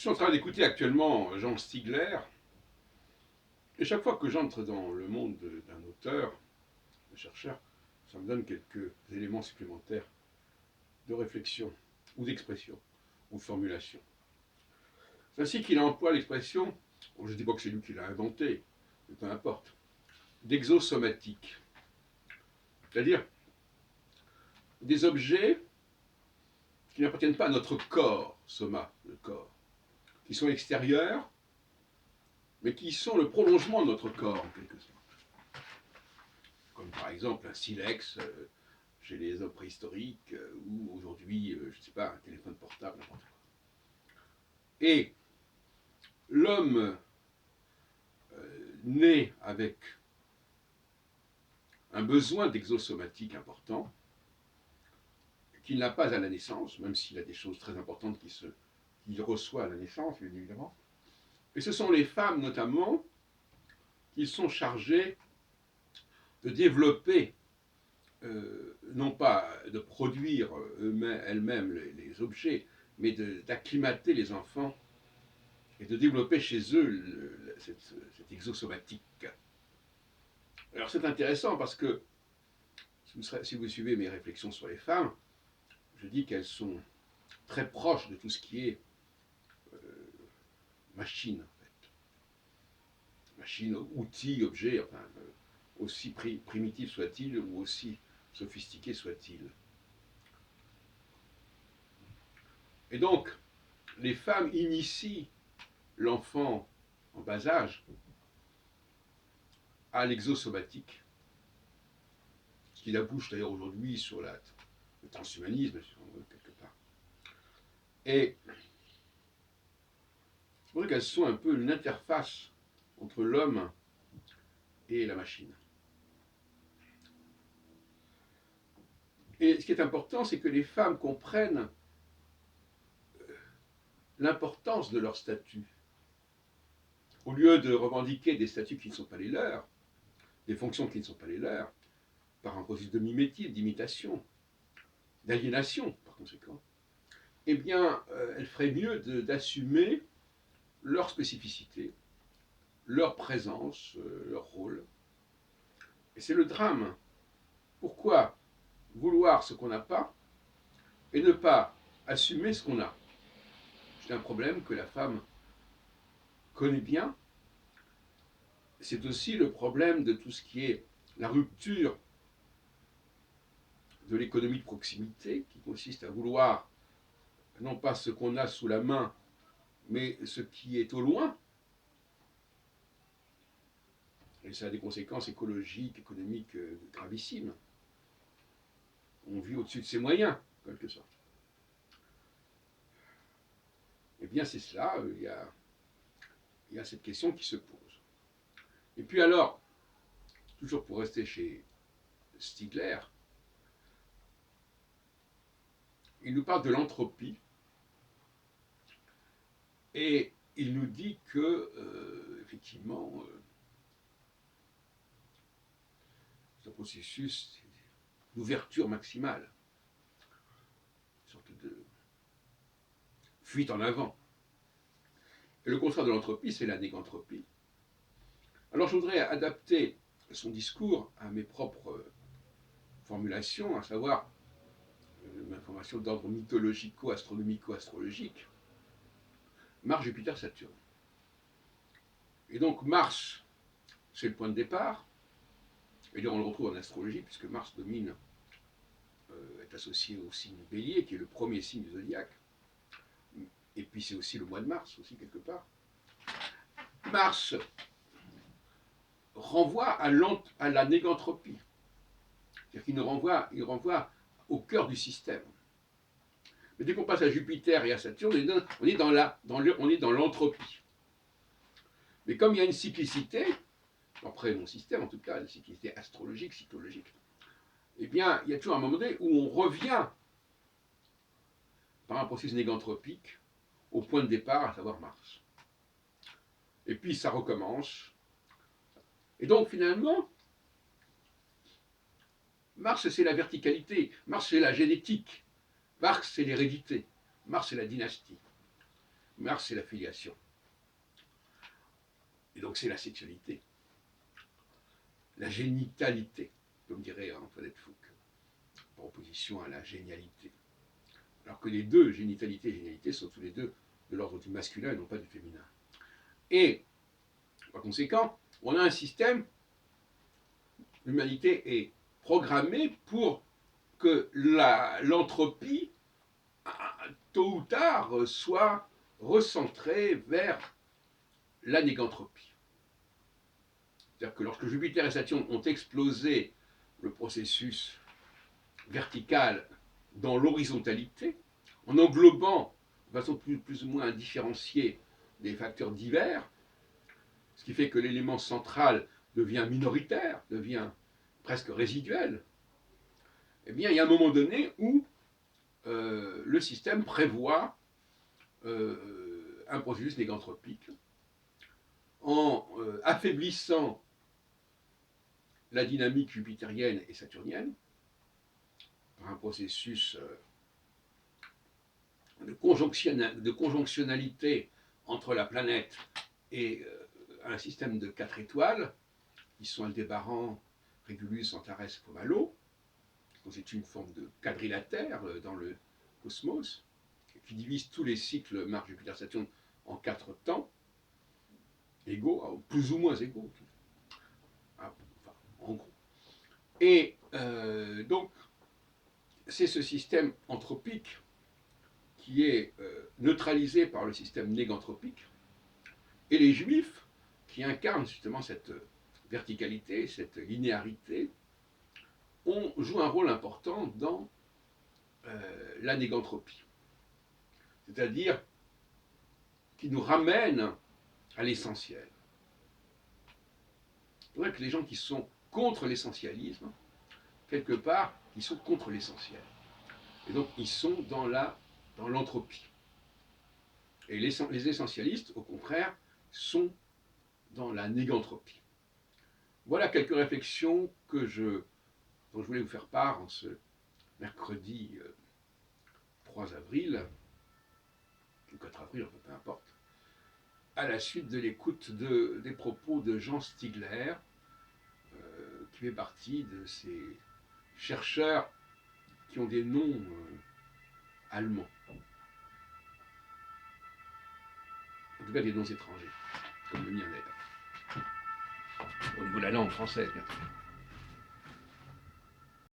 suis en train d'écouter actuellement Jean Stigler, et chaque fois que j'entre dans le monde d'un auteur, d'un chercheur, ça me donne quelques éléments supplémentaires de réflexion, ou d'expression, ou de formulation. C'est ainsi qu'il emploie l'expression, bon, je ne dis pas que c'est lui qui l'a inventé, mais peu importe, d'exosomatique. C'est-à-dire des objets qui n'appartiennent pas à notre corps, soma, le corps, qui sont extérieurs, mais qui sont le prolongement de notre corps, en quelque sorte. Comme par exemple un silex chez les hommes préhistoriques, ou aujourd'hui, je ne sais pas, un téléphone portable, n'importe quoi. Et l'homme naît avec un besoin d'exosomatique important, qu'il n'a pas à la naissance, même s'il a des choses très importantes qu'il reçoit à la naissance, bien évidemment. Et ce sont les femmes, notamment, qui sont chargées de développer, non pas de produire elles-mêmes les objets, mais d'acclimater les enfants et de développer chez eux cette exosomatique. Alors c'est intéressant parce que, si vous suivez mes réflexions sur les femmes, je dis qu'elles sont très proches de tout ce qui est machine, en fait. Machine, outil, objet, enfin, aussi primitif soit-il ou aussi sophistiqué soit-il. Et donc, les femmes initient l'enfant en bas âge à l'exosomatique, ce qui débouche d'ailleurs aujourd'hui sur le transhumanisme, si on veut, quelque part. Et c'est vrai qu'elles sont un peu une interface entre l'homme et la machine. Et ce qui est important, c'est que les femmes comprennent l'importance de leur statut. Au lieu de revendiquer des statuts qui ne sont pas les leurs, des fonctions qui ne sont pas les leurs, par un processus de mimétisme, d'imitation, d'aliénation, par conséquent, eh bien, elles feraient mieux d'assumer leur spécificité, leur présence, leur rôle. Et c'est le drame. Pourquoi vouloir ce qu'on n'a pas et ne pas assumer ce qu'on a? C'est un problème que la femme connaît bien. C'est aussi le problème de tout ce qui est la rupture de l'économie de proximité, qui consiste à vouloir non pas ce qu'on a sous la main, mais ce qui est au loin. Et ça a des conséquences écologiques, économiques gravissimes. On vit au-dessus de ses moyens, en quelque sorte. Eh bien, c'est cela, il y a cette question qui se pose. Et puis alors, toujours pour rester chez Stigler, il nous parle de l'entropie, et il nous dit que, effectivement, c'est un processus d'ouverture maximale, une sorte de fuite en avant. Et le contraire de l'entropie, c'est la négantropie. Alors je voudrais adapter son discours à mes propres formulations, à savoir une information d'ordre mythologico-astronomico-astrologique. Mars, Jupiter, Saturne. Et donc Mars, c'est le point de départ. Et on le retrouve en astrologie, puisque Mars domine, est associé au signe Bélier, qui est le premier signe du zodiaque. Et puis c'est aussi le mois de mars, aussi, quelque part. Mars renvoie à la négantropie. C'est-à-dire qu'il renvoie au cœur du système. Mais dès qu'on passe à Jupiter et à Saturne, on est dans l'entropie. Mais comme il y a une cyclicité, après mon système en tout cas, une cyclicité astrologique, psychologique, eh bien, il y a toujours un moment donné où on revient par un processus négantropique au point de départ, à savoir Mars. Et puis ça recommence. Et donc finalement, Mars c'est la verticalité, Mars c'est la génétique, Mars c'est l'hérédité, Mars c'est la dynastie. Mars, c'est la filiation. Et donc c'est la sexualité, la génitalité, comme dirait Antoinette Fouque, par opposition à la génialité. Alors que les deux, génitalité et génialité, sont tous les deux de l'ordre du masculin et non pas du féminin. Et, par conséquent, on a un système, l'humanité est programmée pour que l'entropie, tôt ou tard, soit recentrée vers la négantropie. C'est-à-dire que lorsque Jupiter et Saturne ont explosé le processus vertical dans l'horizontalité, en englobant de façon plus ou moins indifférenciée des facteurs divers, ce qui fait que l'élément central devient minoritaire, devient presque résiduel, eh bien, il y a un moment donné où le système prévoit un processus négantropique en affaiblissant la dynamique jupitérienne et saturnienne par un processus de conjonctionnalité entre la planète et un système de 4 étoiles, qui sont Aldébaran, Régulus, Antares, Pomalo, c'est une forme de quadrilatère dans le cosmos, qui divise tous les cycles Mars, Jupiter, Saturne en 4 temps, égaux, plus ou moins égaux, enfin, en gros. Et donc, c'est ce système anthropique qui est neutralisé par le système néganthropique, et les juifs, qui incarnent justement cette verticalité, cette linéarité, jouent un rôle important dans la négantropie. C'est-à-dire qui nous ramène à l'essentiel. C'est vrai que les gens qui sont contre l'essentialisme, quelque part, ils sont contre l'essentiel. Et donc, ils sont dans l'entropie. Et les essentialistes, au contraire, sont dans la négantropie. Voilà quelques réflexions dont je voulais vous faire part en ce mercredi 3 avril, ou 4 avril, peu importe, à la suite de l'écoute des propos de Jean Stigler, qui fait partie de ces chercheurs qui ont des noms allemands. En tout cas, des noms étrangers, comme le mien d'ailleurs. Au niveau de la langue française, bien sûr.